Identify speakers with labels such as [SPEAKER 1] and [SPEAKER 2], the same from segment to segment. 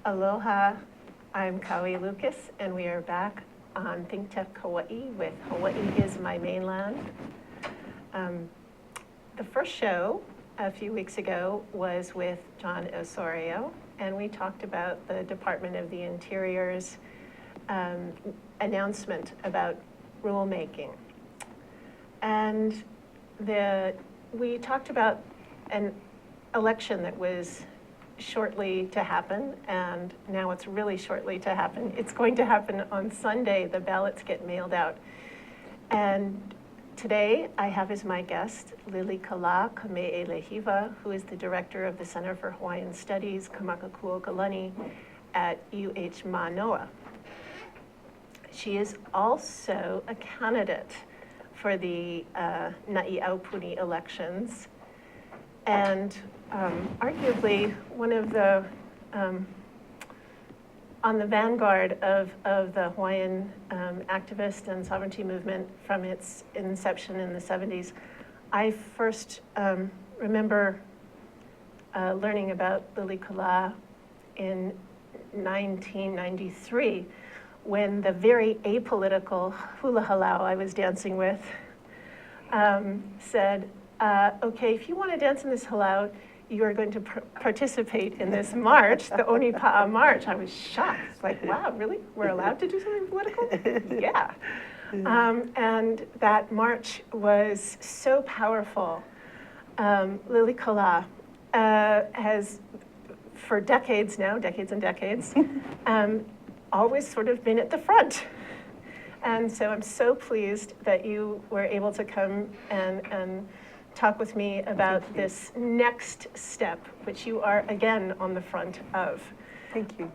[SPEAKER 1] Aloha, I'm Kaui Lucas, and we are back on Think Tech Hawaii with Hawaii is My Mainland. The first show a few weeks ago was with John Osorio, and we talked about the Department of the Interior's announcement about rulemaking. And we talked about an election that was shortly to happen, and now it's really shortly to happen. It's going to happen on Sunday. The ballots get mailed out. And today I have as my guest Lilikalā Kameʻeleihiwa, who is the Director of the Center for Hawaiian Studies, Kamakakūokalani at UH Manoa. She is also a candidate for the Na'i Aupuni elections, and arguably one of the, on the vanguard of the Hawaiian activist and sovereignty movement from its inception in the 70s. I first remember learning about Lilikalā in 1993, when the very apolitical hula halau I was dancing with said, okay, if you want to dance in this halau, you are going to participate in this march, the Onipa'a March. I was shocked, like, wow, really? We're allowed to do something political? Yeah. And that march was so powerful. Lilikalā has, for decades now, decades and decades, always sort of been at the front. And so I'm so pleased that you were able to come and talk with me about this next step, which you are again on the front of.
[SPEAKER 2] Thank you.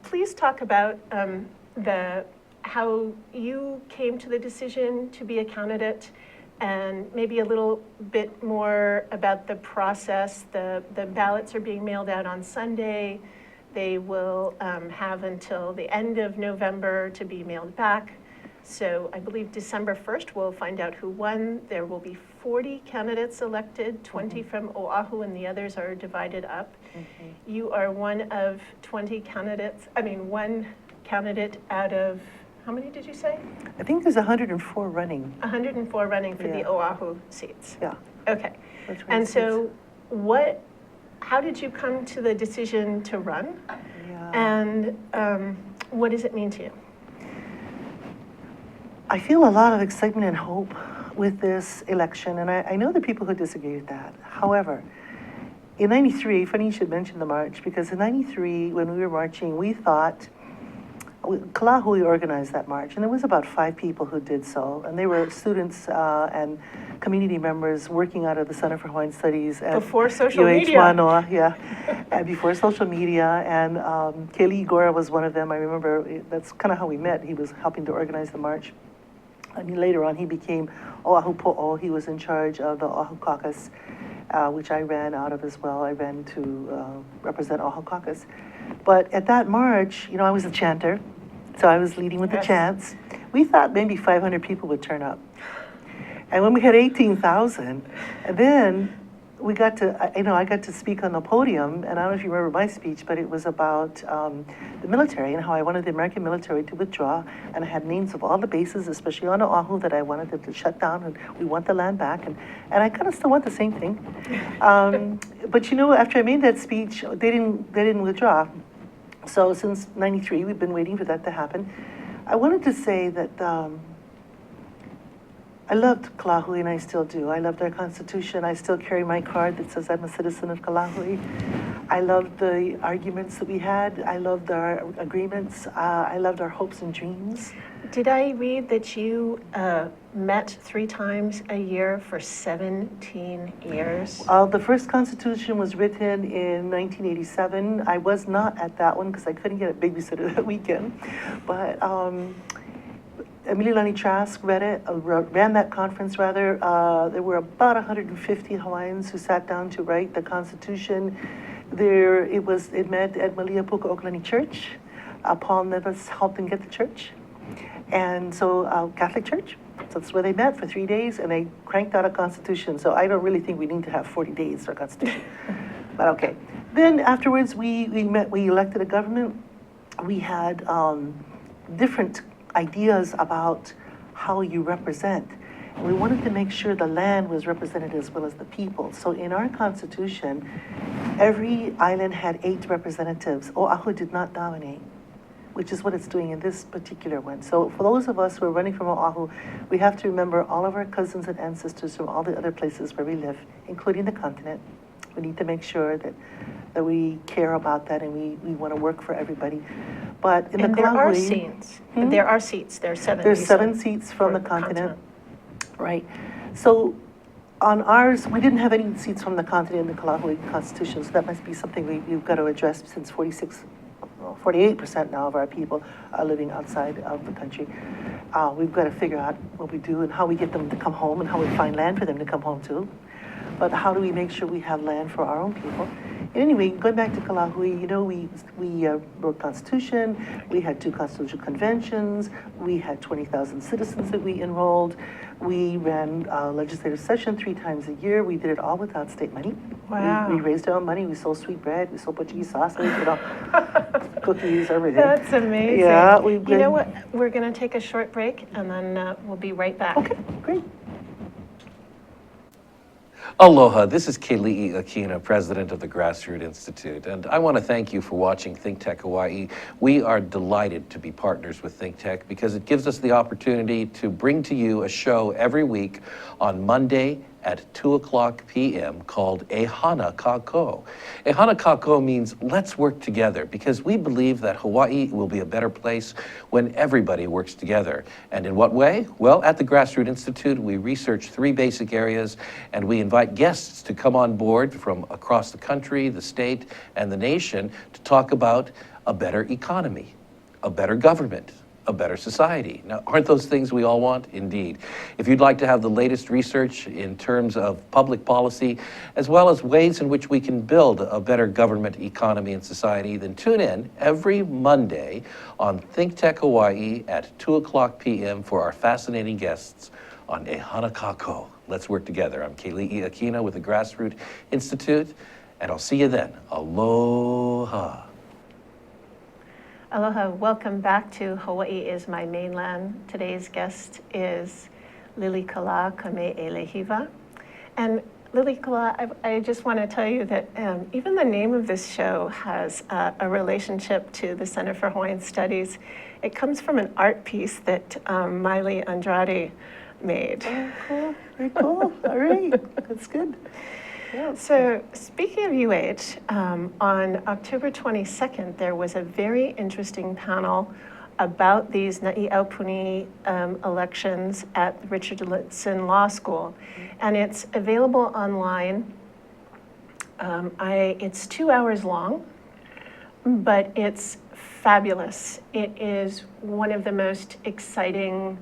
[SPEAKER 1] Please talk about how you came to the decision to be a candidate, and maybe a little bit more about the process. The ballots are being mailed out on Sunday. They will have until the end of November to be mailed back. So I believe December 1st, we'll find out who won. There will be 40 candidates elected, 20 from Oahu, and the others are divided up. You are one of 20 candidates, one candidate out of, how many did you say?
[SPEAKER 2] I think there's 104 running.
[SPEAKER 1] 104 running for the Oahu seats.
[SPEAKER 2] Yeah.
[SPEAKER 1] Okay. And so how did you come to the decision to run?
[SPEAKER 2] Yeah.
[SPEAKER 1] And what does it mean to you?
[SPEAKER 2] I feel a lot of excitement and hope with this election, and I know the people who disagree with that. However, in 93, funny you should mention the march, because in 93, when we were marching, we thought, Kalahui organized that march, and there was about 5 people who did so, and they were students and community members working out of the Center for Hawaiian Studies at
[SPEAKER 1] before social
[SPEAKER 2] UH
[SPEAKER 1] media.
[SPEAKER 2] Manoa, yeah, and before social media, and Keli Igora was one of them. I remember that's kind of how we met. He was helping to organize the march. And later on, he became Oahu Po'o. He was in charge of the Oahu Caucus, which I ran out of as well. I ran to represent Oahu Caucus. But at that march, I was a chanter, so I was leading with the chants. We thought maybe 500 people would turn up. And when we had 18,000, and then we got to, I got to speak on the podium, and I don't know if you remember my speech, but it was about the military and how I wanted the American military to withdraw, and I had names of all the bases, especially on Oahu, that I wanted them to shut down, and we want the land back, and I kind of still want the same thing. But after I made that speech, they didn't withdraw. So since 93, we've been waiting for that to happen. I wanted to say that I loved Kalahui, and I still do. I loved our Constitution. I still carry my card that says I'm a citizen of Kalahui. I loved the arguments that we had. I loved our agreements. I loved our hopes and dreams.
[SPEAKER 1] Did I read that you met 3 times a year for 17 years?
[SPEAKER 2] The first Constitution was written in 1987. I was not at that one because I couldn't get a babysitter that weekend. But Emililani Trask ran that conference rather. There were about 150 Hawaiians who sat down to write the Constitution. It met at Na'i Aupuni Aha Church. Paul Nevis helped them get the church. And so Catholic Church. So that's where they met for 3 days, and they cranked out a Constitution. So I don't really think we need to have 40 days for a Constitution. But okay. Then afterwards, we met, we elected a government. We had different ideas about how you represent. And we wanted to make sure the land was represented as well as the people. So in our constitution, every island had 8 representatives. Oahu did not dominate, which is what it's doing in this particular one. So for those of us who are running from Oahu, we have to remember all of our cousins and ancestors from all the other places where we live, including the continent. We need to make sure that we care about that, and we want to work for everybody. But in
[SPEAKER 1] And
[SPEAKER 2] the
[SPEAKER 1] there are
[SPEAKER 2] Kalahui,
[SPEAKER 1] seats. There are seats. There are 7.
[SPEAKER 2] there's
[SPEAKER 1] you
[SPEAKER 2] 7
[SPEAKER 1] said,
[SPEAKER 2] seats from
[SPEAKER 1] for
[SPEAKER 2] the continent. Right. So on ours, we didn't have any seats from the continent in the Kalahui Constitution, so that must be something we've got to address, since 48% now of our people are living outside of the country. We've got to figure out what we do and how we get them to come home and how we find land for them to come home to. But how do we make sure we have land for our own people? Anyway, going back to Kalahui, you know, we wrote Constitution, we had 2 constitutional conventions, we had 20,000 citizens that we enrolled, we ran legislative session 3 times a year, we did it all without state money.
[SPEAKER 1] Wow.
[SPEAKER 2] We raised our own money, we sold sweet bread, we sold Portuguese sausage, you know, cookies, everything.
[SPEAKER 1] That's amazing.
[SPEAKER 2] Yeah,
[SPEAKER 1] You know what? We're going to take a short break, and then we'll be right back.
[SPEAKER 2] Okay, great.
[SPEAKER 3] Aloha, this is Na'i president of the Grassroot Institute, and I want to thank you for watching Think Tech Hawaii. We are delighted to be partners with Think Tech because it gives us the opportunity to bring to you a show every week on Monday at 2:00 p.m. called Ehana Kako. Ehana Kako means let's work together, because we believe that Hawaii will be a better place when everybody works together. And in what way? Well, at the Grassroot Institute, we research 3 basic areas, and we invite guests to come on board from across the country, the state, and the nation to talk about a better economy, a better government, a better society. Now, aren't those things we all want? Indeed. If you'd like to have the latest research in terms of public policy, as well as ways in which we can build a better government, economy, and society, then tune in every Monday on Think Tech Hawaii at 2:00 p.m. for our fascinating guests on Ehana Kako. Let's work together. I'm Na'i with the Grassroot Institute, and I'll see you then. Aloha.
[SPEAKER 1] Aloha, welcome back to Hawaii is My Mainland. Today's guest is Lilikalā Kameʻeleihiwa. And Lilikalā, I just want to tell you that even the name of this show has a relationship to the Center for Hawaiian Studies. It comes from an art piece that Miley Andrade made.
[SPEAKER 2] Oh, cool. Very cool. All right. That's good. Yeah.
[SPEAKER 1] So speaking of UH, on October 22nd, there was a very interesting panel about these Na'i Aupuni elections at Richardson Law School. And it's available online. It's 2 hours long, but it's fabulous. It is one of the most exciting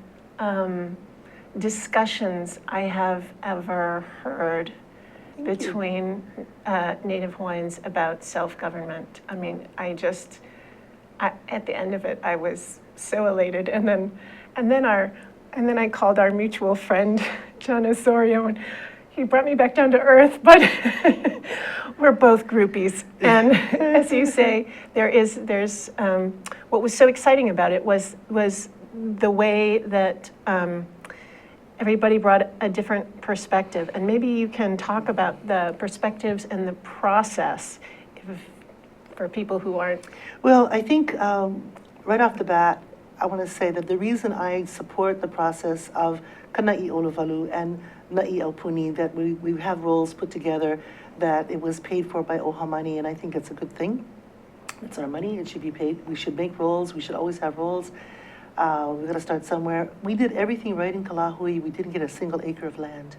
[SPEAKER 1] discussions I have ever heard between Native Hawaiians about self-government. I mean, at the end of it, I was so elated. And then I called our mutual friend, John Osorio, and he brought me back down to earth, but we're both groupies. And as you say, there's what was so exciting about it was the way that everybody brought a different perspective. And maybe you can talk about the perspectives and the process for people who aren't.
[SPEAKER 2] Well, I think right off the bat, I want to say that the reason I support the process of Kana'i Olovalu and Na'i Aupuni, that we have roles put together, that it was paid for by OHA money, and I think it's a good thing. It's our money, it should be paid. We should make roles, we should always have roles. We've got to start somewhere. We did everything right in Kalahui. We didn't get a single acre of land.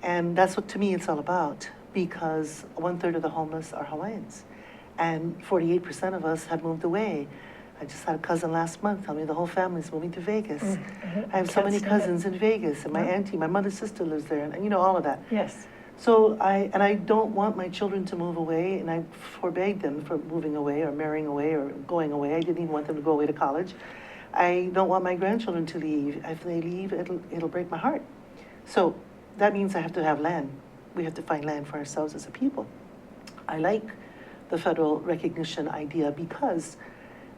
[SPEAKER 2] And that's what, to me, it's all about, because 1/3 of the homeless are Hawaiians. And 48% of us have moved away. I just had a cousin last month tell me the whole family's moving to Vegas. I have so many cousins in Vegas, and my auntie, my mother's sister lives there, and you know, all of that.
[SPEAKER 1] Yes.
[SPEAKER 2] So I don't want my children to move away, and I forbade them from moving away or marrying away or going away. I didn't even want them to go away to college. I don't want my grandchildren to leave. If they leave, it'll break my heart. So that means I have to have land. We have to find land for ourselves as a people. I like the federal recognition idea because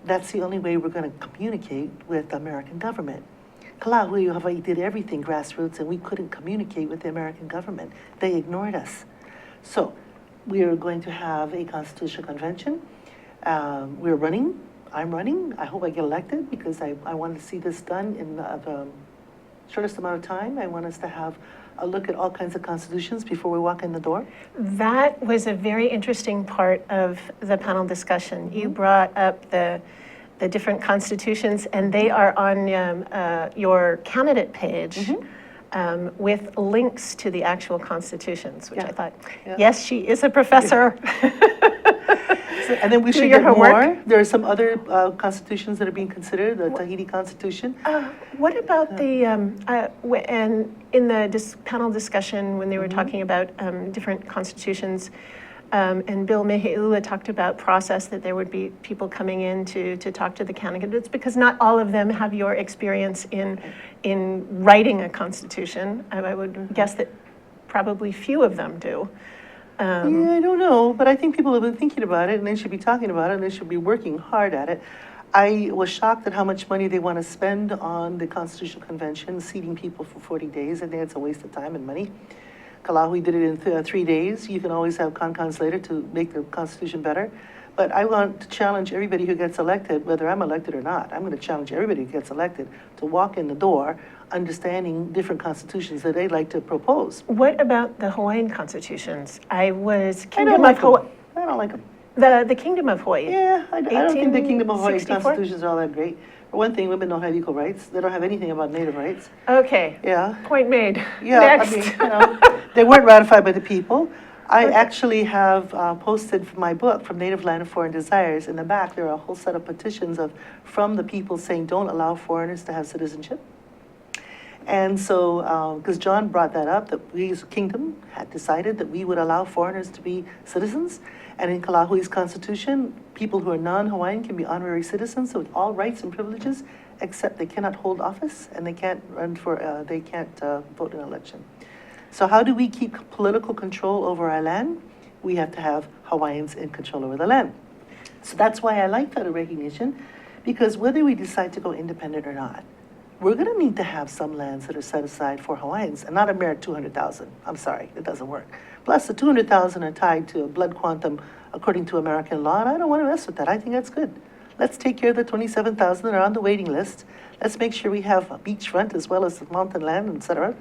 [SPEAKER 2] that's the only way we're going to communicate with the American government. Kaʻeleihiwa Hawaii did everything grassroots, and we couldn't communicate with the American government. They ignored us. So we are going to have a constitutional convention. We're running. I'm running. I hope I get elected because I want to see this done in the shortest amount of time. I want us to have a look at all kinds of constitutions before we walk in the door.
[SPEAKER 1] That was a very interesting part of the panel discussion. You brought up the different constitutions, and they are on your candidate page with links to the actual constitutions, which I thought, yes, she is a professor.
[SPEAKER 2] And then we
[SPEAKER 1] Do
[SPEAKER 2] should
[SPEAKER 1] your
[SPEAKER 2] get
[SPEAKER 1] homework.
[SPEAKER 2] more. There are some other constitutions that are being considered, the Tahiti Constitution.
[SPEAKER 1] What about the, and in the panel discussion, when they were talking about different constitutions, and Bill Mehe'ula talked about process, that there would be people coming in to talk to the candidates, because not all of them have your experience in writing a constitution. I would guess that probably few of them do.
[SPEAKER 2] Yeah, I don't know, but I think people have been thinking about it, and they should be talking about it, and they should be working hard at it. I was shocked at how much money they want to spend on the Constitutional Convention, seating people for 40 days. I think it's a waste of time and money. Kaʻeleihiwa did it in 3 days. You can always have con-cons later to make the Constitution better. But I want to challenge everybody who gets elected, whether I'm elected or not. I'm going to challenge everybody who gets elected to walk in the door understanding different constitutions that they'd like to propose.
[SPEAKER 1] What about the Hawaiian constitutions? I was
[SPEAKER 2] I don't
[SPEAKER 1] Kingdom
[SPEAKER 2] like
[SPEAKER 1] of Hawaii.
[SPEAKER 2] them. I don't like them.
[SPEAKER 1] The Kingdom of Hawaii.
[SPEAKER 2] Yeah, I don't think the Kingdom of Hawaii
[SPEAKER 1] 1864?
[SPEAKER 2] constitutions are all that great. For one thing, women don't have equal rights. They don't have anything about Native rights.
[SPEAKER 1] Okay.
[SPEAKER 2] Yeah.
[SPEAKER 1] Point made.
[SPEAKER 2] Yeah,
[SPEAKER 1] Next.
[SPEAKER 2] I mean, you know, they weren't ratified by the people. I actually have posted my book, From Native Land and Foreign Desires. In the back, there are a whole set of petitions from the people saying don't allow foreigners to have citizenship. And so, because John brought that up, that we as a kingdom had decided that we would allow foreigners to be citizens. And in Kaʻeleihiwa's constitution, people who are non-Hawaiian can be honorary citizens with all rights and privileges, except they cannot hold office and they can't run for, they can't vote in an election. So how do we keep political control over our land? We have to have Hawaiians in control over the land. So that's why I like federal recognition, because whether we decide to go independent or not, we're going to need to have some lands that are set aside for Hawaiians, and not a mere 200,000. I'm sorry, it doesn't work. Plus, the 200,000 are tied to a blood quantum according to American law, and I don't want to mess with that. I think that's good. Let's take care of the 27,000 that are on the waiting list. Let's make sure we have a beachfront as well as mountain land, et cetera.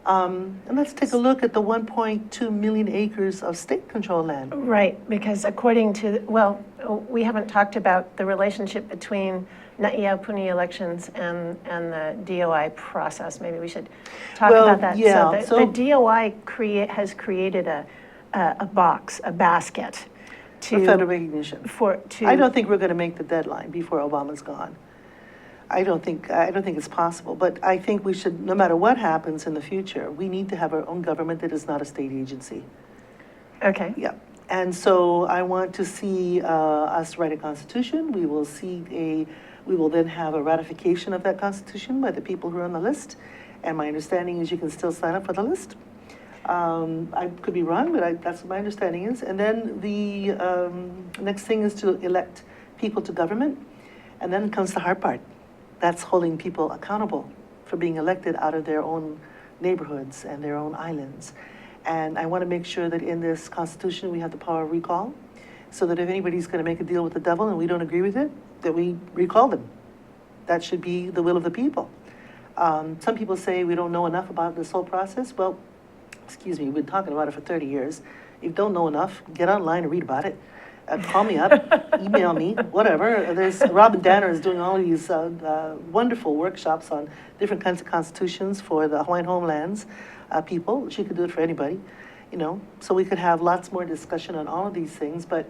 [SPEAKER 2] And let's take a look at the 1.2 million acres of state-controlled land.
[SPEAKER 1] Right, because according to, well, we haven't talked about the relationship between Na'i Aupuni elections and the DOI process. Maybe we should talk about that.
[SPEAKER 2] Yeah,
[SPEAKER 1] So the DOI has created a box, a basket
[SPEAKER 2] For federal recognition.
[SPEAKER 1] to.
[SPEAKER 2] I don't think we're going to make the deadline before Obama's gone. I don't think it's possible, but I think we should, no matter what happens in the future, we need to have our own government that is not a state agency.
[SPEAKER 1] Okay.
[SPEAKER 2] Yeah, and so I want to see us write a constitution. We will then have a ratification of that constitution by the people who are on the list. And my understanding is you can still sign up for the list. I could be wrong, but that's what my understanding is. And then the next thing is to elect people to government. And then comes the hard part. That's holding people accountable for being elected out of their own neighborhoods and their own islands. And I want to make sure that in this constitution we have the power of recall, so that if anybody's going to make a deal with the devil and we don't agree with it, that we recall them. That should be the will of the people. Some people say we don't know enough about this whole process. Well, excuse me, we've been talking about it for 30 years. If you don't know enough, get online and read about it. Call me up, email me, whatever. There's Robin Danner is doing all these wonderful workshops on different kinds of constitutions for the Hawaiian homelands people. She could do it for anybody, you know. So we could have lots more discussion on all of these things. But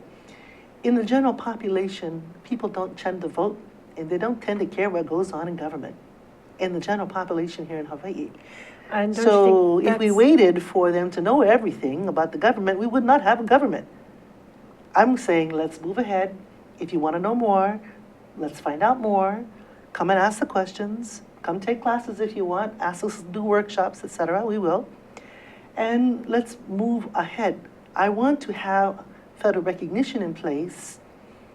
[SPEAKER 2] in the general population, people don't tend to vote, and they don't tend to care what goes on in government. In the general population here in Hawaii. So if we waited for them to know everything about the government, we would not have a government. I'm saying let's move ahead. If you want to know more, let's find out more. Come and ask the questions. Come take classes if you want. Ask us to do workshops, etc. We will. And let's move ahead. I want to have federal recognition in place,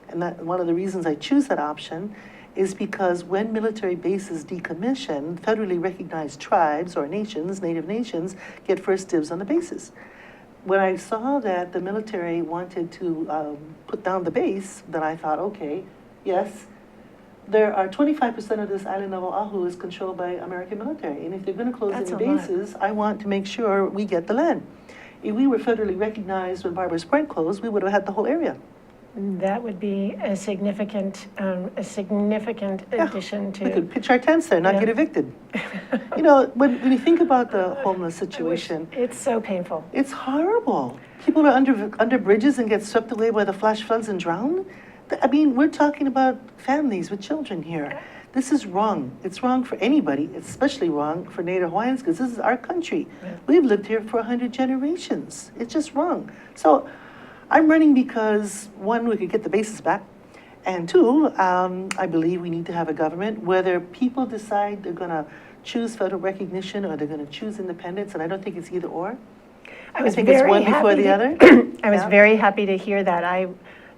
[SPEAKER 2] and that one of the reasons I choose that option is because when military bases decommission, federally recognized tribes or nations, native nations, get first dibs on the bases. When I saw that the military wanted to put down the base, then I thought, okay, yes, there are 25% of this island of Oahu is controlled by American military. And if they're going to close
[SPEAKER 1] That's
[SPEAKER 2] any
[SPEAKER 1] a lot.
[SPEAKER 2] bases, I want to make sure we get the land. If we were federally recognized when Barbers Point closed, we would have had the whole area.
[SPEAKER 1] That would be a significant addition to.
[SPEAKER 2] We could pitch our tents there, not
[SPEAKER 1] Yeah.
[SPEAKER 2] get evicted. You know, when you think about the homeless situation,
[SPEAKER 1] It's so painful.
[SPEAKER 2] it's horrible. People are under bridges and get swept away by the flash floods and drown. I mean, we're talking about families with children here. This is wrong. It's wrong for anybody. It's especially wrong for Native Hawaiians because this is our country.
[SPEAKER 1] Yeah.
[SPEAKER 2] We've lived here for 100 generations. It's just wrong. So I'm running because, one, we could get the bases back. And two, I believe we need to have a government. Whether people decide they're going to choose federal recognition or they're going to choose independence, and I don't think it's either or. I think it's one before the other.
[SPEAKER 1] I was
[SPEAKER 2] Yeah.
[SPEAKER 1] very happy to hear that.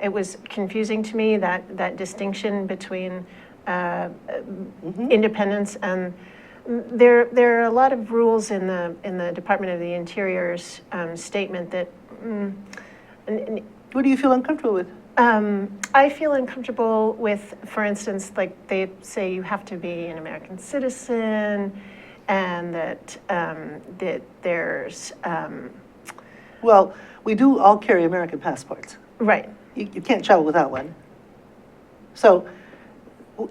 [SPEAKER 1] It was confusing to me, that distinction between independence and there are a lot of rules in the Department of the Interior's statement that.
[SPEAKER 2] What do you feel uncomfortable with?
[SPEAKER 1] I feel uncomfortable with, for instance, like they say you have to be an American citizen, and that there's.
[SPEAKER 2] Well, we do all carry American passports.
[SPEAKER 1] Right.
[SPEAKER 2] You can't travel without one. So,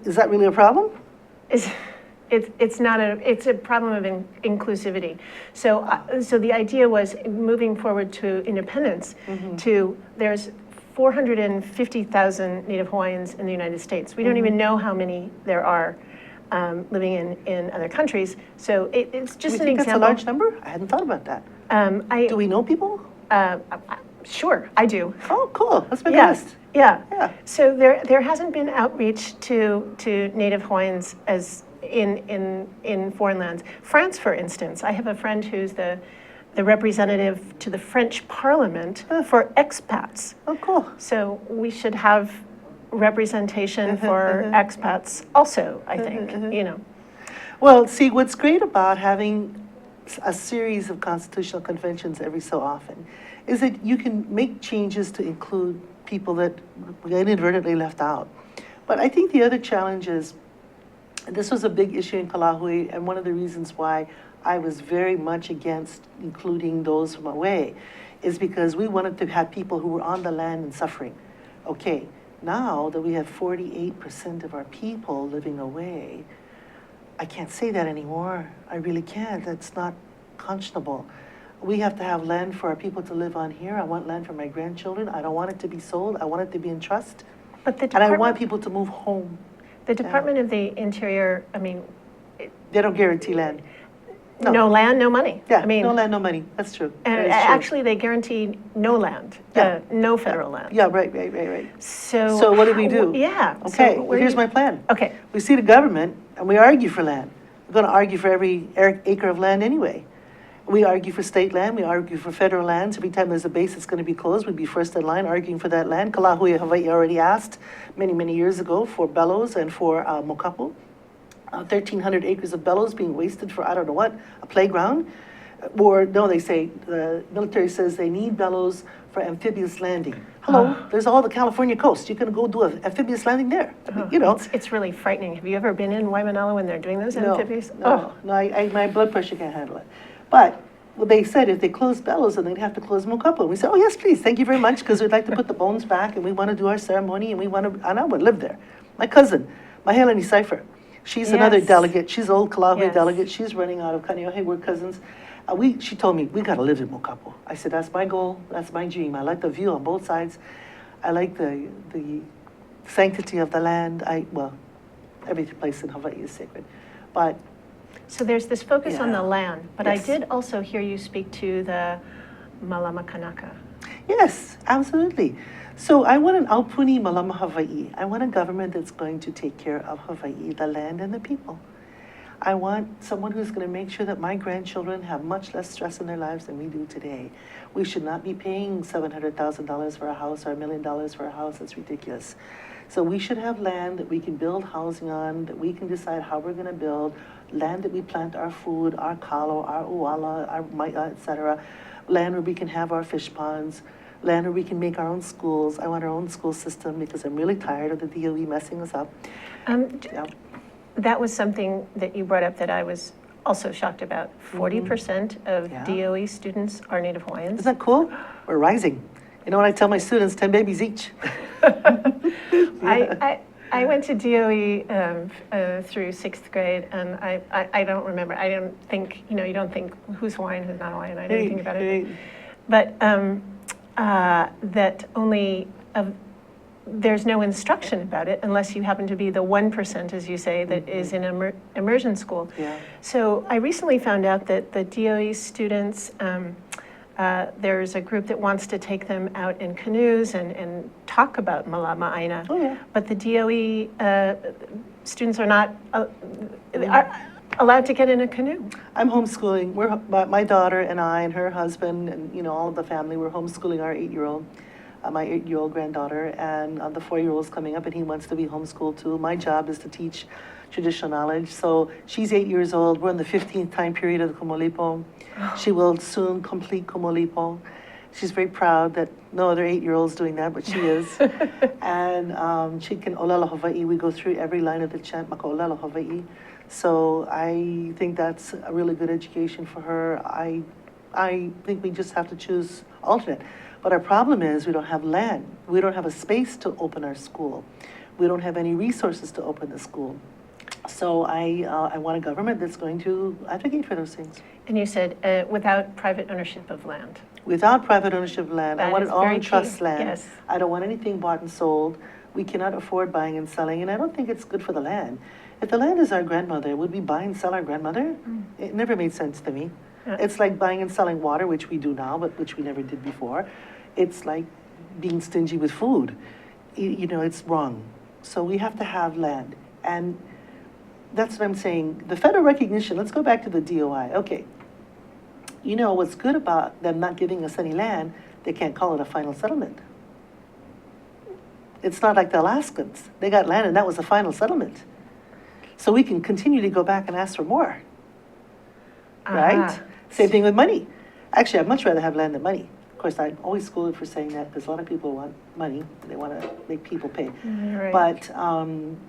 [SPEAKER 2] is that really a problem?
[SPEAKER 1] It's not it's a problem of inclusivity. So the idea was moving forward to independence. There's 450,000 Native Hawaiians in the United States. We don't even know how many there are living in other countries. So it's just
[SPEAKER 2] Do you
[SPEAKER 1] an
[SPEAKER 2] think
[SPEAKER 1] example.
[SPEAKER 2] that's a large number? I hadn't thought about that. Do we know people?
[SPEAKER 1] Sure, I do.
[SPEAKER 2] Oh, cool. Let's make a
[SPEAKER 1] Yeah,
[SPEAKER 2] list.
[SPEAKER 1] yeah.
[SPEAKER 2] Yeah.
[SPEAKER 1] So there hasn't been outreach to Native Hawaiians as in foreign lands. France, for instance, I have a friend who's the representative to the French Parliament for expats.
[SPEAKER 2] Oh, cool.
[SPEAKER 1] So we should have representation for expats also, I think, you know.
[SPEAKER 2] Well, see, what's great about having a series of constitutional conventions every so often is that you can make changes to include people that we inadvertently left out. But I think the other challenge is, and this was a big issue in Kalahui, and one of the reasons why I was very much against including those from away, is because we wanted to have people who were on the land and suffering. Okay, now that we have 48% of our people living away, I can't say that anymore. I really can't. That's not conscionable. We have to have land for our people to live on here. I want land for my grandchildren. I don't want it to be sold. I want it to be in trust.
[SPEAKER 1] But the
[SPEAKER 2] And I want
[SPEAKER 1] Department,
[SPEAKER 2] people to move home.
[SPEAKER 1] the Department of the Interior, I mean,
[SPEAKER 2] They don't guarantee land.
[SPEAKER 1] no land, no money.
[SPEAKER 2] Yeah,
[SPEAKER 1] I mean,
[SPEAKER 2] no land, no money. That's true.
[SPEAKER 1] and
[SPEAKER 2] That is true.
[SPEAKER 1] actually, they guarantee no land,
[SPEAKER 2] Yeah.
[SPEAKER 1] no federal land.
[SPEAKER 2] Yeah, right.
[SPEAKER 1] So.
[SPEAKER 2] So what do we do?
[SPEAKER 1] Yeah.
[SPEAKER 2] Okay,
[SPEAKER 1] so
[SPEAKER 2] well,
[SPEAKER 1] where
[SPEAKER 2] here's
[SPEAKER 1] do
[SPEAKER 2] my
[SPEAKER 1] you-
[SPEAKER 2] plan.
[SPEAKER 1] Okay.
[SPEAKER 2] We see the government and we argue for land. We're going to argue for every acre of land anyway. We argue for state land, we argue for federal lands. Every time there's a base that's going to be closed, we'd be first in line arguing for that land. Kalahui, Hawaii already asked many years ago for bellows and for mokapu. 1,300 acres of bellows being wasted for, I don't know what, a playground. Or, no, they say, the military says they need bellows for amphibious landing. Hello, there's all the California coast. You can go do an amphibious landing there. You know.
[SPEAKER 1] It's really frightening. Have you ever been in Waimanalo when they're doing those amphibious?
[SPEAKER 2] No, my blood pressure can't handle it. But well, they said if they close bellows, then they'd have to close mokapu. We said, oh, yes, please, thank you very much, because we'd like to put the bones back, and we want to do our ceremony, and I would live there. My cousin, Mahelani Cipher, she's another
[SPEAKER 1] Yes.
[SPEAKER 2] delegate. She's an old Kalahui
[SPEAKER 1] Yes.
[SPEAKER 2] delegate. She's running out of Kaneohe. We're cousins. She told me, we got to live in mokapu. I said, that's my goal. That's my dream. I like the view on both sides. I like the sanctity of the land. Every place in Hawaii is sacred. But
[SPEAKER 1] So there's this focus on
[SPEAKER 2] Yeah.
[SPEAKER 1] the land, but
[SPEAKER 2] Yes.
[SPEAKER 1] I did also hear you speak to the Malama Kanaka.
[SPEAKER 2] yes, absolutely. So I want an Aupuni Malama Hawaii. I want a government that's going to take care of Hawaii, the land and the people. I want someone who's going to make sure that my grandchildren have much less stress in their lives than we do today. We should not be paying $700,000 for a house or $1 million for a house. That's ridiculous. So we should have land that we can build housing on, that we can decide how we're going to build, land that we plant our food, our kalo, our uala, our maia, etc. Land where we can have our fish ponds, land where we can make our own schools. I want our own school system because I'm really tired of the DOE messing us up. Yeah.
[SPEAKER 1] That was something that you brought up that I was also shocked about. 40% of
[SPEAKER 2] Yeah.
[SPEAKER 1] DOE students are Native Hawaiians.
[SPEAKER 2] Isn't that cool? We're rising. You know what I tell my students? 10 babies each.
[SPEAKER 1] I went to DOE through 6th grade, and I don't remember. I don't think, you don't think who's Hawaiian, who's not Hawaiian. I didn't think about it. But that only there's no instruction about it unless you happen to be the 1%, as you say, that is in immersion school.
[SPEAKER 2] Yeah.
[SPEAKER 1] So I recently found out that the DOE students, there's a group that wants to take them out in canoes and talk about Malama Aina.
[SPEAKER 2] Oh, yeah.
[SPEAKER 1] But the DOE students are not are allowed to get in a canoe.
[SPEAKER 2] I'm homeschooling. My daughter and I and her husband and all of the family, we're homeschooling our 8-year-old. My 8-year-old granddaughter, and the 4-year-old's coming up, and he wants to be homeschooled too. My job is to teach traditional knowledge. So she's 8 years old. We're in the 15th time period of the Komolipo. She will soon complete Komolipo. She's very proud that no other 8-year-old's doing that, but she is. And she can Olelo Hawaii. We go through every line of the chant, Maka Olelo Hawaii. So I think that's a really good education for her. I think we just have to choose alternate. But our problem is we don't have land. We don't have a space to open our school. We don't have any resources to open the school. So I want a government that's going to advocate for those things.
[SPEAKER 1] And you said without private ownership of land.
[SPEAKER 2] Without private ownership of land, I
[SPEAKER 1] That
[SPEAKER 2] want
[SPEAKER 1] is
[SPEAKER 2] it all
[SPEAKER 1] very
[SPEAKER 2] in trust
[SPEAKER 1] key.
[SPEAKER 2] land.
[SPEAKER 1] Yes.
[SPEAKER 2] I don't want anything bought and sold. We cannot afford buying and selling, and I don't think it's good for the land. If the land is our grandmother, would we buy and sell our grandmother? It never made sense to me.
[SPEAKER 1] Yeah.
[SPEAKER 2] It's like buying and selling water, which we do now, but which we never did before. It's like being stingy with food. It's wrong. So we have to have land. And that's what I'm saying. The federal recognition, let's go back to the DOI. Okay. What's good about them not giving us any land, they can't call it a final settlement. It's not like the Alaskans. They got land and that was a final settlement. So we can continually go back and ask for more. Right? Same thing with money. Actually, I'd much rather have land than money. Of course, I'm always scolded for saying that because a lot of people want money. They want to make people pay.
[SPEAKER 1] Right.
[SPEAKER 2] But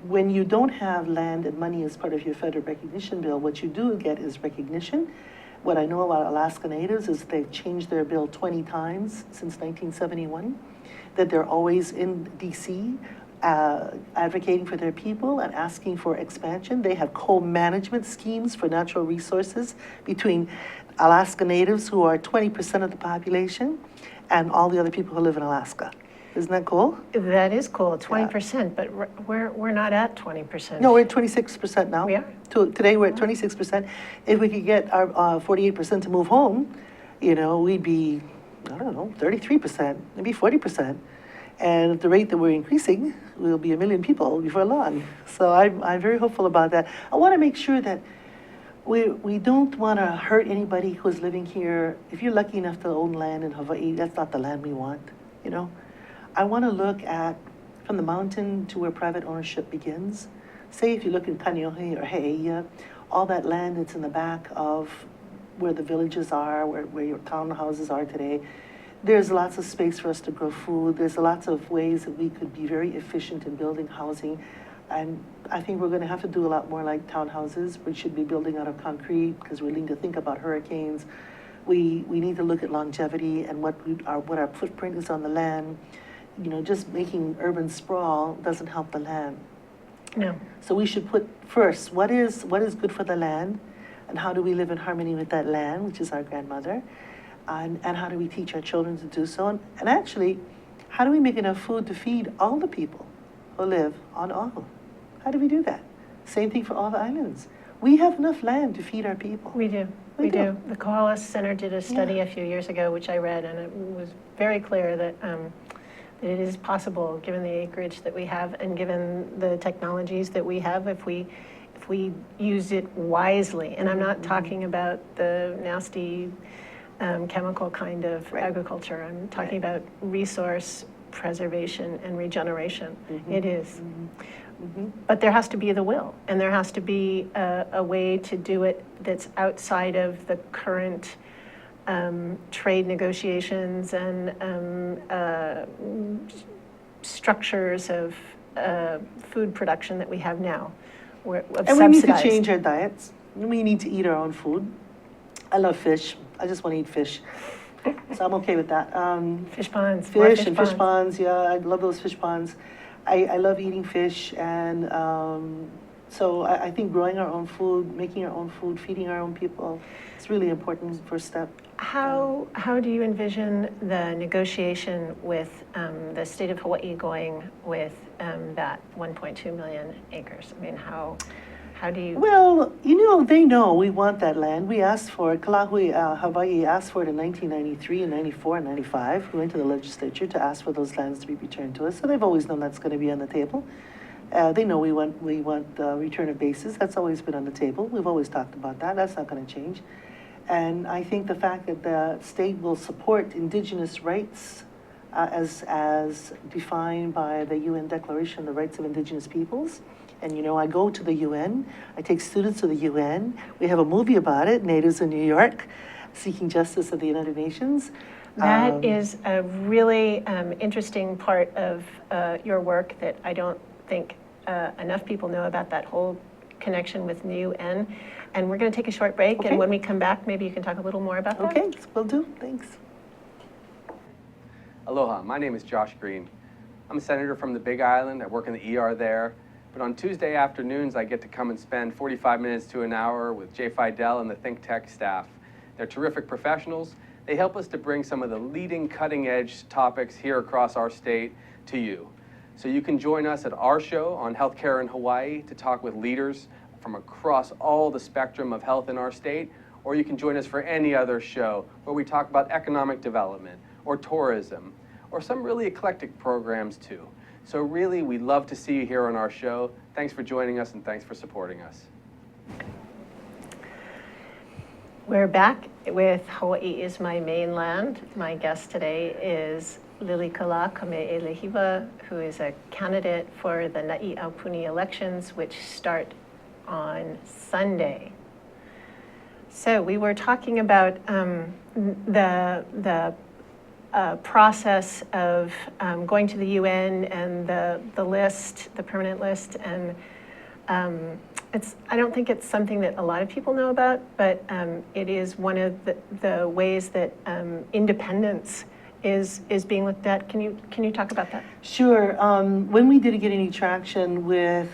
[SPEAKER 2] when you don't have land and money as part of your federal recognition bill, what you do get is recognition. What I know about Alaska Natives is they've changed their bill 20 times since 1971, that they're always in DC advocating for their people and asking for expansion. They have co-management schemes for natural resources between Alaska Natives, who are 20% of the population, and all the other people who live in Alaska. Isn't that cool?
[SPEAKER 1] That is cool, 20%, but we're not at 20%.
[SPEAKER 2] No, we're at 26% now.
[SPEAKER 1] We are?
[SPEAKER 2] Today we're at 26%. If we could get our 48% to move home, we'd be, 33%, maybe 40%. And at the rate that we're increasing, we'll be 1 million people before long. So I'm very hopeful about that. I want to make sure that we don't want to hurt anybody who's living here. If you're lucky enough to own land in Hawaii, that's not the land we want, I want to look at from the mountain to where private ownership begins. Say if you look in Kaneohe or He'eia, all that land that's in the back of where the villages are, where your townhouses are today, there's lots of space for us to grow food. There's lots of ways that we could be very efficient in building housing. And I think we're going to have to do a lot more like townhouses. We should be building out of concrete because we need to think about hurricanes. We need to look at longevity and what our footprint is on the land. Just making urban sprawl doesn't help the land.
[SPEAKER 1] No.
[SPEAKER 2] So we should put first, what is good for the land, and how do we live in harmony with that land, which is our grandmother, and how do we teach our children to do so, and actually, how do we make enough food to feed all the people who live on Oahu? How do we do that? Same thing for all the islands. We have enough land to feed our people.
[SPEAKER 1] We do. We do. The Kohala Center did a study a few years ago, which I read, and it was very clear that it is possible, given the acreage that we have and given the technologies that we have, if we if we use it wisely. And I'm not talking about the nasty chemical kind of agriculture. I'm talking about resource preservation and regeneration. It is. But there has to be the will, and there has to be a way to do it that's outside of the current trade negotiations and structures of food production that we have now.
[SPEAKER 2] And we need to change our diets. We need to eat our own food. I love fish. I just want to eat fish. So I'm okay with that.
[SPEAKER 1] Fish ponds.
[SPEAKER 2] Fish and fish ponds, yeah, I love those fish ponds. I love eating fish, and so I think growing our own food, making our own food, feeding our own people, it's really important first step.
[SPEAKER 1] How do you envision the negotiation with the state of Hawaii going with that 1.2 million acres? I mean, how do you?
[SPEAKER 2] Well, you know, they know we want that land. We asked for it. Kaui, Hawaii asked for it in 1993 and 94 and 95. We went to the legislature to ask for those lands to be returned to us. So they've always known that's going to be on the table. They know we want return of bases. That's always been on the table. We've always talked about that. That's not going to change. And I think the fact that the state will support indigenous rights as defined by the UN Declaration of the Rights of Indigenous Peoples. And, you know, I go to the UN, I take students to the UN. We have a movie about it, Natives in New York, Seeking Justice of the United Nations.
[SPEAKER 1] That is a really interesting part of your work that I don't think enough people know about, that whole connection with the UN. And we're going to take a short break,
[SPEAKER 2] Okay.
[SPEAKER 1] and when we come back, maybe you can talk a little more about that.
[SPEAKER 2] Okay, will do. Thanks.
[SPEAKER 4] Aloha, my name is Josh Green. I'm a senator from the Big Island. I work in the ER there. But on Tuesday afternoons, I get to come and spend 45 minutes to an hour with Jay Fidel and the Think Tech staff. They're terrific professionals. They help us to bring some of the leading cutting-edge topics here across our state to you. So you can join us at our show on healthcare in Hawaii to talk with leaders from across all the spectrum of health in our state, or you can join us for any other show where we talk about economic development or tourism or some really eclectic programs too. So really, we'd love to see you here on our show. Thanks for joining us, and thanks for supporting us.
[SPEAKER 1] We're back with Hawaii is My Mainland. My guest today is Lilikalā Kameʻeleihiwa, who is a candidate for the Na'i Aupuni elections, which start on Sunday. So we were talking about the process of going to the UN and the list, the permanent list, and I don't think it's something that a lot of people know about, but it is one of the ways that independence is being looked at. Can you talk about that?
[SPEAKER 2] Sure. When we didn't get any traction with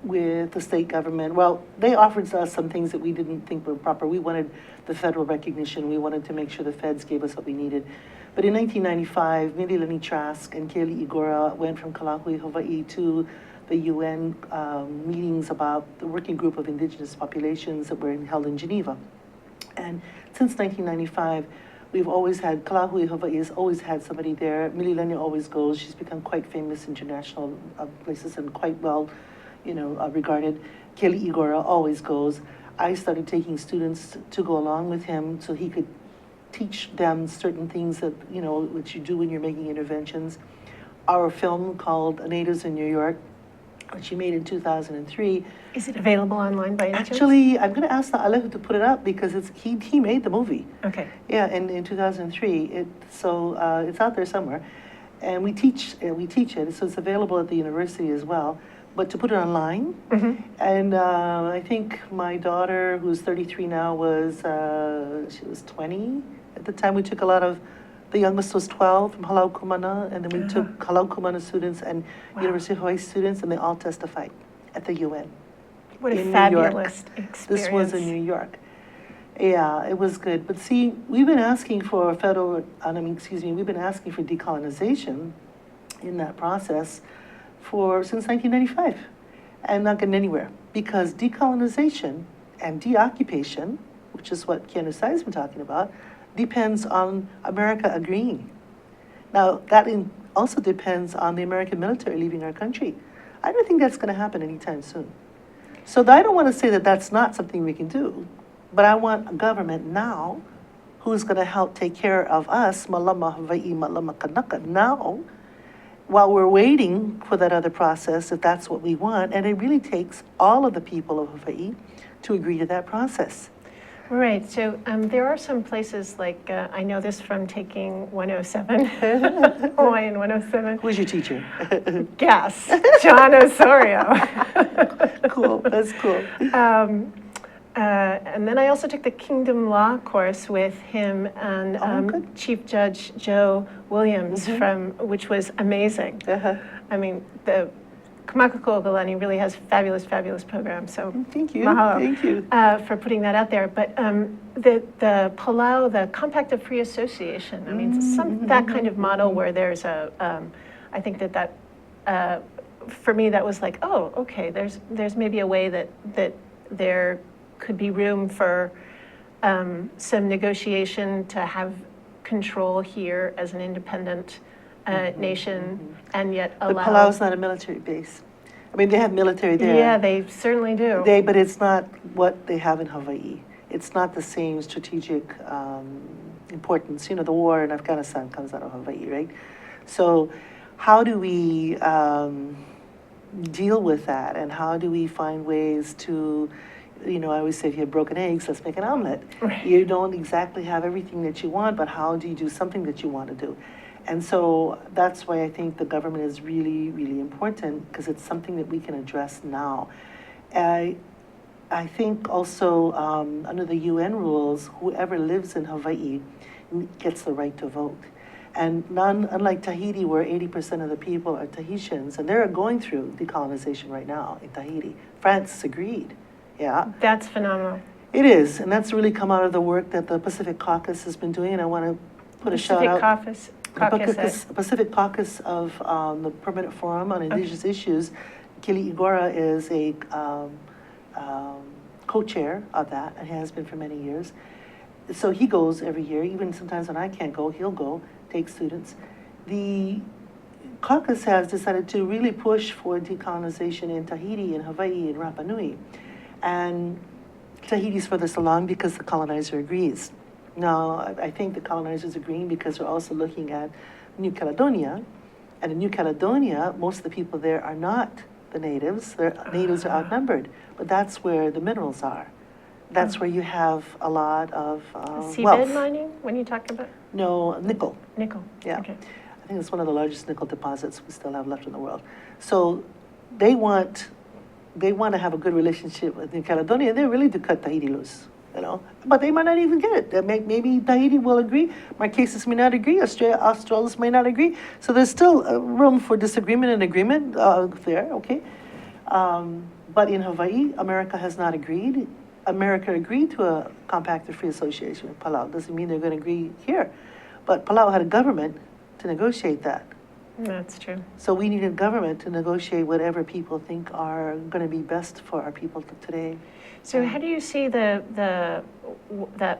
[SPEAKER 2] the state government, well, they offered us some things that we didn't think were proper. We wanted the federal recognition. We wanted to make sure the feds gave us what we needed. But in 1995, Mililani Trask and Keili Igora went from Kalahui, Hawaii to the UN meetings about the working group of indigenous populations that were held in Geneva. And since 1995, we've always had, Kalahui, Hawaii has always had somebody there. Mililani always goes. She's become quite famous in international places and quite well, regarded. Keili Igora always goes. I started taking students to go along with him so he could teach them certain things that, what you do when you're making interventions. Our film called Natives in New York, which he made in 2003. Is
[SPEAKER 1] it available online by any chance?
[SPEAKER 2] Actually, I'm going to ask Alehu to put it up because he made the movie.
[SPEAKER 1] Okay.
[SPEAKER 2] Yeah, in 2003. So it's out there somewhere. And we teach it, so it's available at the university as well. But to put it online, and I think my daughter, who's 33 now, she was 20 at the time. We took a lot of, the youngest was 12 from Halau Kumana, and then we took Halau Kumana students and University of Hawaii students, and they all testified at the UN.
[SPEAKER 1] What a fabulous experience.
[SPEAKER 2] This was in New York. Yeah, it was good. But see, we've been asking for we've been asking for decolonization in that process since 1995, and not getting anywhere, because decolonization and deoccupation, which is what Keanu Sai's been talking about, depends on America agreeing. Now, that also depends on the American military leaving our country. I don't think that's going to happen anytime soon. So I don't want to say that that's not something we can do, but I want a government now who's going to help take care of us, malama Hawaii, malama Kanaka, now, while we're waiting for that other process, if that's what we want. And it really takes all of the people of Hawaii to agree to that process.
[SPEAKER 1] Right, so there are some places like, I know this from taking 107, Hawaiian 107.
[SPEAKER 2] Who's your teacher?
[SPEAKER 1] Yes, John Osorio.
[SPEAKER 2] Cool, that's cool.
[SPEAKER 1] And then I also took the Kingdom Law course with him and
[SPEAKER 2] good.
[SPEAKER 1] Chief Judge Joe Williams, which was amazing. I mean, the Kamakakūokalani really has fabulous, fabulous programs. So
[SPEAKER 2] Thank you.
[SPEAKER 1] mahalo
[SPEAKER 2] Thank you.
[SPEAKER 1] for putting that out there. But the Palau, the Compact of Free Association, I mean, that kind of model where there's I think that for me, that was like, oh, okay, there's maybe a way that there could be room for some negotiation to have control here as an independent nation, and yet
[SPEAKER 2] But
[SPEAKER 1] allow.
[SPEAKER 2] Palau's not a military base. I mean, they have military there.
[SPEAKER 1] Yeah, they certainly do.
[SPEAKER 2] But it's not what they have in Hawaii. It's not the same strategic importance. You know, the war in Afghanistan comes out of Hawaii, right? So how do we deal with that? And how do we find ways to, you know, I always say if you have broken eggs, let's make an omelet.
[SPEAKER 1] Right.
[SPEAKER 2] You don't exactly have everything that you want, but how do you do something that you want to do? And so that's why I think the government is really, really important, because it's something that we can address now. I think also under the UN rules, whoever lives in Hawaii gets the right to vote. And unlike Tahiti, where 80% of the people are Tahitians, and they're going through decolonization right now in Tahiti. France agreed, yeah.
[SPEAKER 1] That's phenomenal.
[SPEAKER 2] It is, and that's really come out of the work that the Pacific Caucus has been doing, and I want to put a shout out. Pacific Caucus of the Permanent Forum on Indigenous Issues. Kili Igora is a co-chair of that, and has been for many years. So he goes every year, even sometimes when I can't go, he'll go, take students. The caucus has decided to really push for decolonization in Tahiti and Hawaii and Rapa Nui. And Tahiti's furthest along because the colonizer agrees. Now, I think the colonizers agreeing because they're also looking at New Caledonia. And in New Caledonia, most of the people there are not the natives. Their natives are outnumbered. But that's where the minerals are. That's where you have a lot of
[SPEAKER 1] Seabed
[SPEAKER 2] wealth.
[SPEAKER 1] mining, when you talk about?
[SPEAKER 2] No, nickel.
[SPEAKER 1] Nickel.
[SPEAKER 2] Yeah.
[SPEAKER 1] Okay.
[SPEAKER 2] I think it's one of the largest nickel deposits we still have left in the world. So they want to have a good relationship with New Caledonia. They really do cut Tahiti loose, you know. But they might not even get it. Maybe Tahiti will agree. Marquesas may not agree. Australis may not agree. So there's still room for disagreement and agreement there, okay? But in Hawaii, America has not agreed. America agreed to a compact of free association with Palau. Doesn't mean they're going to agree here. But Palau had a government to negotiate that.
[SPEAKER 1] That's true.
[SPEAKER 2] So we need a government to negotiate whatever people think are going to be best for our people today.
[SPEAKER 1] So how do you see that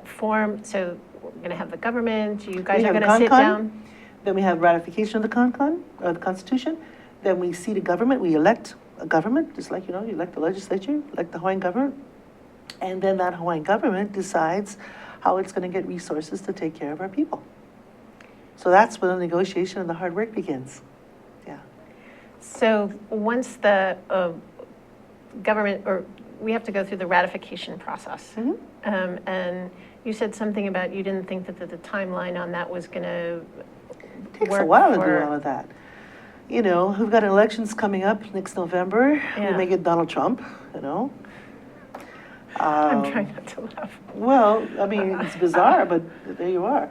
[SPEAKER 1] form? So we're going to have the government. You guys
[SPEAKER 2] We
[SPEAKER 1] are
[SPEAKER 2] have
[SPEAKER 1] going to sit
[SPEAKER 2] CONCON.
[SPEAKER 1] down.
[SPEAKER 2] Then we have ratification of the CONCON, or the Constitution. Then we seat a government. We elect a government, just like, you know, you elect the legislature, elect the Hawaiian government. And then that Hawaiian government decides how it's going to get resources to take care of our people. So that's when the negotiation and the hard work begins. Yeah.
[SPEAKER 1] So once the government, or we have to go through the ratification process. And you said something about you didn't think that the timeline on that was going to
[SPEAKER 2] It takes a while to do all of that. You know, we've got elections coming up next November.
[SPEAKER 1] Yeah.
[SPEAKER 2] We may get Donald Trump, you know.
[SPEAKER 1] I'm trying not to laugh.
[SPEAKER 2] Well, I mean, it's bizarre, but there you are.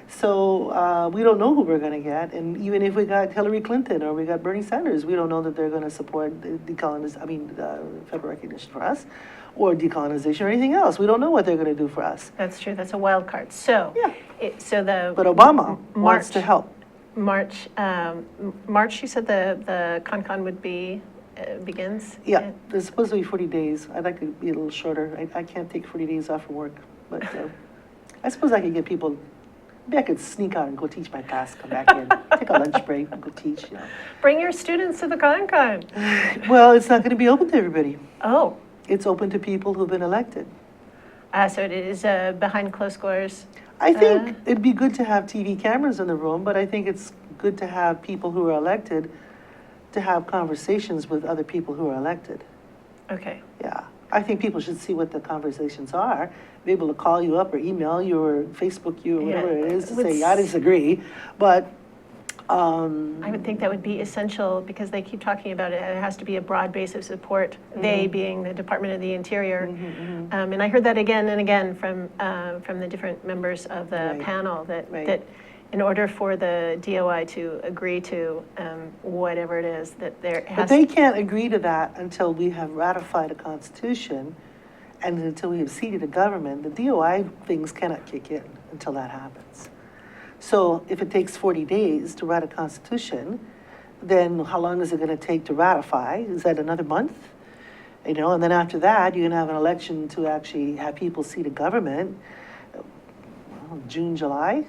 [SPEAKER 2] So we don't know who we're going to get. And even if we got Hillary Clinton or we got Bernie Sanders, we don't know that they're going to support federal recognition for us or decolonization or anything else. We don't know what they're going to do for us.
[SPEAKER 1] That's true. That's a wild card. So,
[SPEAKER 2] Yeah.
[SPEAKER 1] But
[SPEAKER 2] Obama wants to help.
[SPEAKER 1] March, you said the CONCON would be, begins?
[SPEAKER 2] Yeah, there's supposed to be 40 days. I'd like to be a little shorter. I can't take 40 days off from work, but I suppose I could get people, maybe I could sneak out and go teach my class, come back in, take a lunch break and go teach, you know.
[SPEAKER 1] Bring your students to the CONCON.
[SPEAKER 2] Well, it's not going to be open to everybody.
[SPEAKER 1] Oh,
[SPEAKER 2] it's open to people who've been elected.
[SPEAKER 1] So it is behind closed doors.
[SPEAKER 2] I think it'd be good to have TV cameras in the room, but I think it's good to have people who are elected to have conversations with other people who are elected.
[SPEAKER 1] Okay.
[SPEAKER 2] Yeah, I think people should see what the conversations are, be able to call you up or email you or Facebook you or whatever it is to say, I disagree, but.
[SPEAKER 1] I would think that would be essential because they keep talking about it. It has to be a broad base of support, they being the Department of the Interior. And I heard that again and again from the different members of the panel that in order for the DOI to agree to whatever it is that there has.
[SPEAKER 2] But they can't agree to that until we have ratified a constitution and until we have seated a government. The DOI things cannot kick in until that happens. So if it takes 40 days to write a constitution, then how long is it going to take to ratify? Is that another month? You know, and then after that, you're going to have an election to actually have people seat a government. Well, June, July.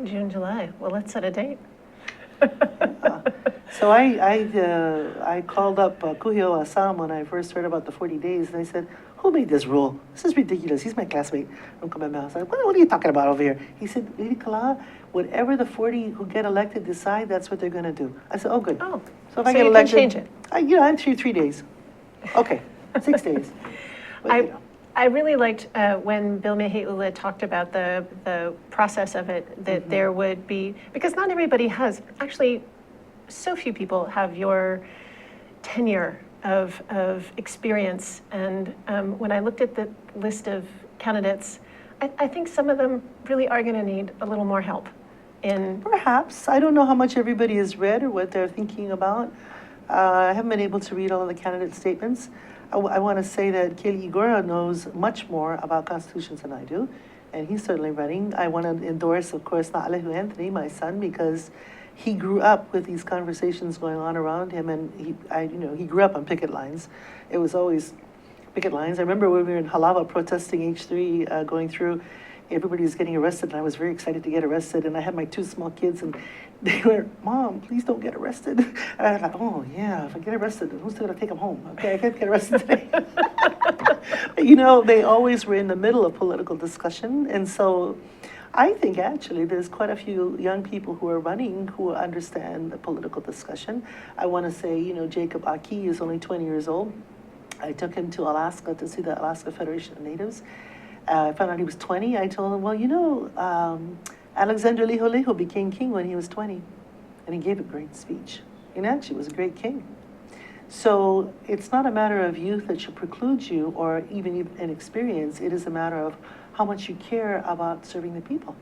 [SPEAKER 1] June, July. Well, let's set a date.
[SPEAKER 2] So I called up Kuhio Assam when I first heard about the 40 days, and I said, who made this rule? This is ridiculous. He's my classmate from Kameʻeleihiwa. I was like, what are you talking about over here? He said, Lilikalā, whatever the 40 who get elected decide, that's what they're going to do. I said, oh, good.
[SPEAKER 1] Oh,
[SPEAKER 2] so if I
[SPEAKER 1] so
[SPEAKER 2] get
[SPEAKER 1] you
[SPEAKER 2] elected,
[SPEAKER 1] can change it.
[SPEAKER 2] I'm 3 days. Okay, 6 days. But, you know.
[SPEAKER 1] I really liked when Bill Mehe'ula talked about the process of it, that there would be, because not everybody has, actually, so few people have your tenure of experience. And when I looked at the list of candidates, I think some of them really are going to need a little more help in.
[SPEAKER 2] Perhaps. I don't know how much everybody has read or what they're thinking about. I haven't been able to read all of the candidate statements. I want to say that Keli Igora knows much more about constitutions than I do, and he's certainly running. I want to endorse, of course, Na'i Aupuni Anthony, my son, because he grew up with these conversations going on around him, and he grew up on picket lines. It was always picket lines. I remember when we were in Halawa protesting H3 going through, everybody was getting arrested, and I was very excited to get arrested, and I had my 2 small kids, and they were, Mom, please don't get arrested. And I was like, oh yeah, if I get arrested, who's going to take them home? Okay, I can't get arrested today. You know, they always were in the middle of political discussion, and so I think actually there's quite a few young people who are running who understand the political discussion. I want to say, you know, Jacob Aki is only 20 years old. I took him to Alaska to see the Alaska Federation of Natives. I found out he was 20. I told him, well, you know, Alexander Liholeho became king when he was 20, and he gave a great speech. And actually was a great king. So it's not a matter of youth that should preclude you or even inexperience. It is a matter of how much you care about serving the people.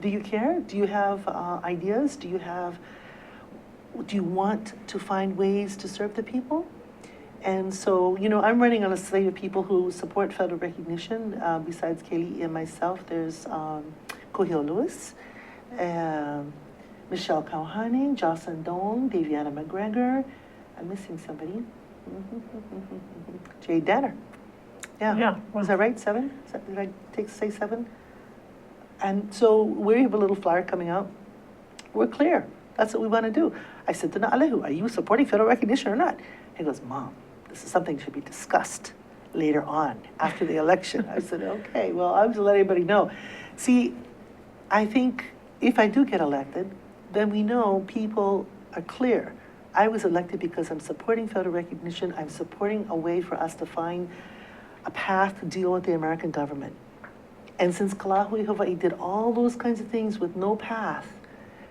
[SPEAKER 2] Do you care? Do you have ideas? Do you want to find ways to serve the people? And so, you know, I'm running on a slate of people who support federal recognition. Besides Kaylee and myself, there's Kohio Lewis, Michelle Kauhane, Jocelyn Dong, Daviana McGregor. I'm missing somebody. Jay Danner. Yeah. Was that right? 7? Did I say 7? And so we have a little flyer coming out. We're clear. That's what we want to do. I said to Na'alehu, are you supporting federal recognition or not? He goes, Mom, this is something that should be discussed later on after the election. I said, okay, well, I'll just let everybody know. See, I think if I do get elected, then we know people are clear. I was elected because I'm supporting federal recognition. I'm supporting a way for us to find a path to deal with the American government. And since Kalahui Hawaii did all those kinds of things with no path,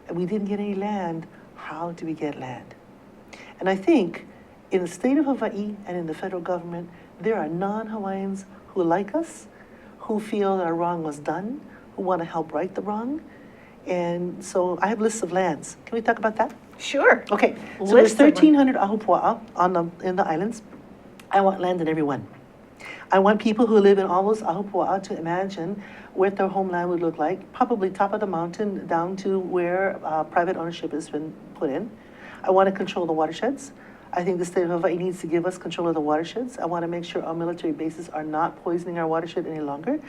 [SPEAKER 2] and we didn't get any land, how do we get land? And I think in the state of Hawaii and in the federal government, there are non-Hawaiians who like us, who feel that our wrong was done, who want to help right the wrong. And so I have lists of lands. Can we talk about that?
[SPEAKER 1] Sure.
[SPEAKER 2] Okay, so there's 1,300 ahupua'a in the islands. I want land in every one. I want people who live in all those ahupua'a to imagine what their homeland would look like, probably top of the mountain down to where private ownership has been put in. I want to control the watersheds. I think the state of Hawaii needs to give us control of the watersheds. I want to make sure our military bases are not poisoning our watershed any longer,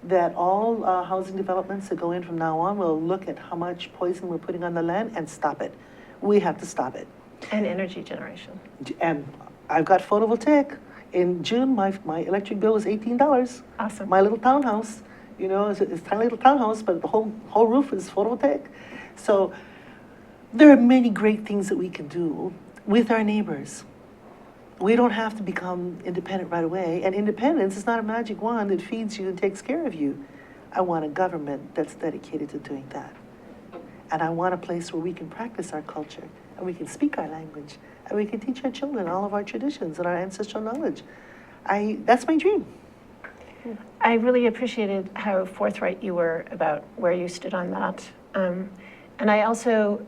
[SPEAKER 2] that all housing developments that go in from now on will look at how much poison we're putting on the land and stop it. We have to stop it.
[SPEAKER 1] And energy generation.
[SPEAKER 2] And I've got photovoltaic. In June, my electric bill was $18.
[SPEAKER 1] Awesome.
[SPEAKER 2] My little townhouse, you know, it's a tiny little townhouse, but the whole roof is photovoltaic. So there are many great things that we can do with our neighbors. We don't have to become independent right away. And independence is not a magic wand that feeds you and takes care of you. I want a government that's dedicated to doing that. And I want a place where we can practice our culture, and we can speak our language, and we can teach our children all of our traditions and our ancestral knowledge. That's my dream.
[SPEAKER 1] I really appreciated how forthright you were about where you stood on that. And I also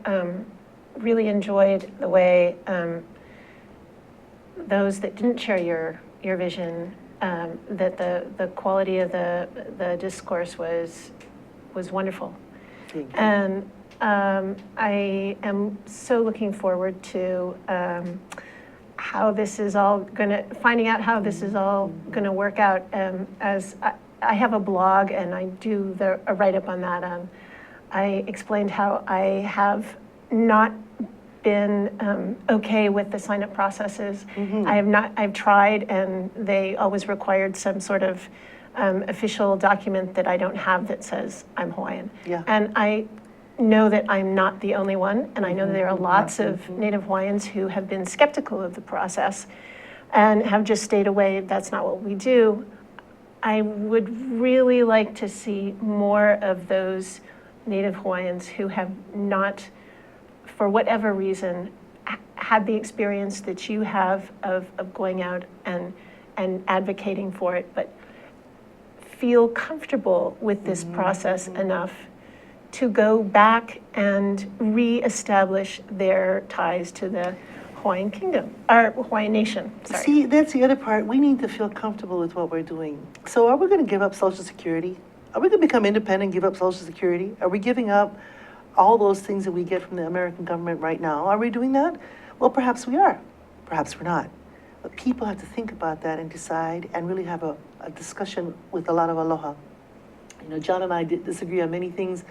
[SPEAKER 1] really enjoyed the way those that didn't share your vision, that the quality of the discourse was wonderful.
[SPEAKER 2] Thank you.
[SPEAKER 1] And I am so looking forward to how this is all finding out how this is all gonna work out. As I have a blog and I do a write-up on that. I explained how I have not been okay with the sign-up processes. I've tried, and they always required some sort of official document that I don't have that says I'm Hawaiian.
[SPEAKER 2] Yeah.
[SPEAKER 1] And I know that I'm not the only one, and I know that there are lots of Native Hawaiians who have been skeptical of the process and have just stayed away. That's not what we do. I would really like to see more of those Native Hawaiians who have not, for whatever reason, had the experience that you have of going out and advocating for it, but feel comfortable with this process enough to go back and reestablish their ties to the Hawaiian Kingdom, or Hawaiian Nation, sorry.
[SPEAKER 2] See, that's the other part. We need to feel comfortable with what we're doing. So are we going to give up Social Security? Are we going to become independent and give up Social Security? Are we giving up all those things that we get from the American government right now? Are we doing that? Well, perhaps we are. Perhaps we're not. But people have to think about that and decide and really have a discussion with a lot of aloha. You know, John and I disagree on many things.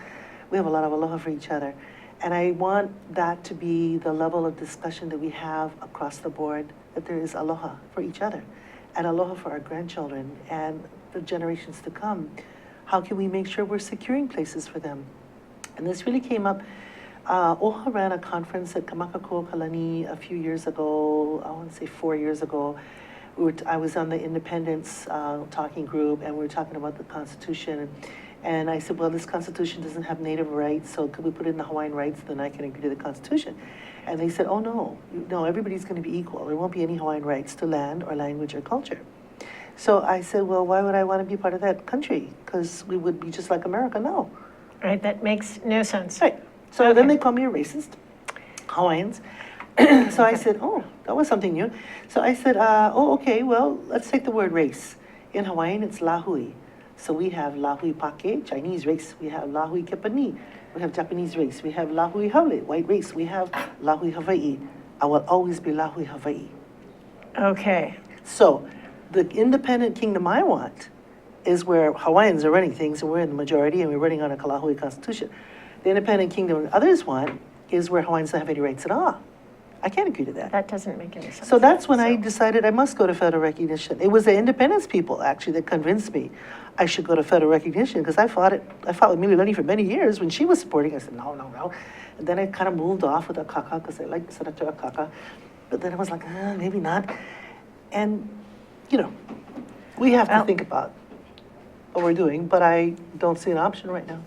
[SPEAKER 2] We have a lot of aloha for each other. And I want that to be the level of discussion that we have across the board, that there is aloha for each other and aloha for our grandchildren and the generations to come. How can we make sure we're securing places for them? And this really came up. OHA ran a conference at Kamakakūokalani a few years ago, I want to say 4 years ago. I was on the independence talking group, and we were talking about the Constitution. And I said, well, this Constitution doesn't have Native rights, so could we put in the Hawaiian rights, then I can agree to the Constitution. And they said, oh, no, everybody's going to be equal. There won't be any Hawaiian rights to land or language or culture. So I said, well, why would I want to be part of that country? Because we would be just like America now.
[SPEAKER 1] Right, that makes no sense.
[SPEAKER 2] Right. So then they call me a racist, Hawaiians. So I said, oh, that was something new. So I said, oh, okay, well, let's take the word race. In Hawaiian, it's lahui. So we have lahui pake, Chinese race. We have lahui kepani. We have Japanese race. We have lahui haole, white race. We have lahui Hawaii. I will always be lahui Hawaii.
[SPEAKER 1] Okay.
[SPEAKER 2] So the independent kingdom I want is where Hawaiians are running things, and we're in the majority, and we're running on a Kalahui Constitution. The independent kingdom others want is where Hawaiians don't have any rights at all. I can't agree to that.
[SPEAKER 1] That doesn't make any sense.
[SPEAKER 2] So that's when I decided I must go to federal recognition. It was the independence people, actually, that convinced me I should go to federal recognition, because I fought with Mililani for many years. When she was supporting, I said, no. And then I kind of moved off with Akaka, because I liked Senator Akaka. But then I was like, maybe not. And, you know, we have to think about what we're doing, but I don't see an option right now.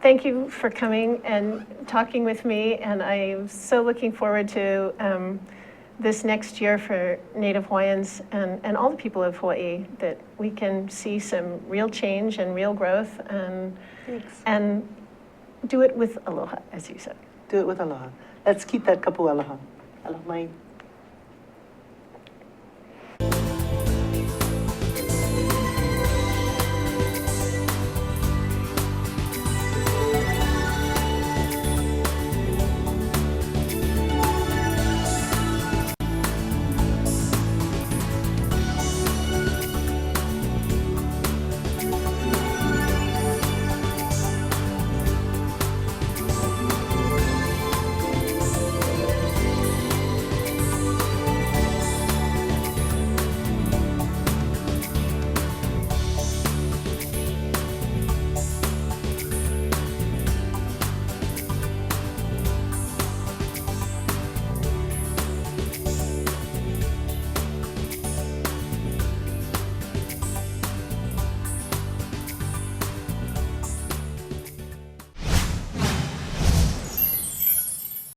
[SPEAKER 1] Thank you for coming and talking with me, and I'm so looking forward to this next year for Native Hawaiians and all the people of Hawaii, that we can see some real change and real growth, and do it with aloha, as you said.
[SPEAKER 2] Do it with aloha. Let's keep that kapu aloha. Aloha mai.